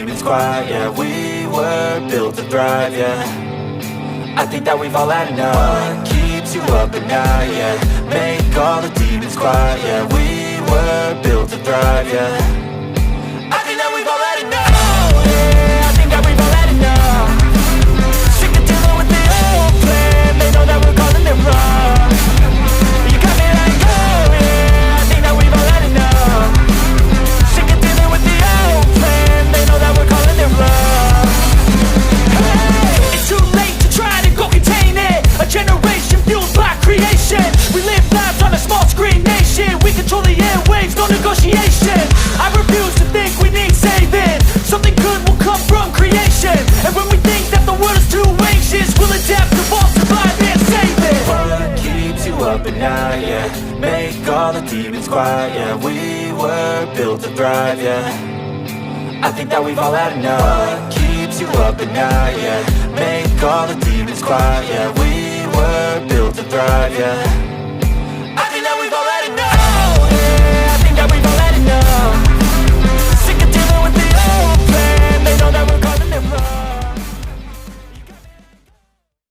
demons quiet, yeah. We were built to thrive, yeah. I think that we've all had enough. What keeps you up at night, yeah. Make all the demons quiet, yeah. We were built to thrive, yeah. I think that we've all had enough, yeah. I think that we've all had enough. Sick of dealing with the old plan. They know that we're calling it wrong. You got me like, oh yeah. I think that we've all had enough. Sick of dealing with the old plan. They know that we're calling it wrong. Hey, it's too late to try to go contain it. A generation fueled by creation. We live lives on a small screen nation. We control the airwaves, no negotiation. I refuse to think we need saving. Something good will come from creation. And when we think that the world is too anxious, we'll adapt, evolve, survive and save it. What keeps you up at night, yeah. Make all the demons quiet, yeah. We were built to thrive, yeah. I think that we've all had enough. What keeps you up at night, yeah. Make all the demons quiet, yeah. We were built to thrive, yeah.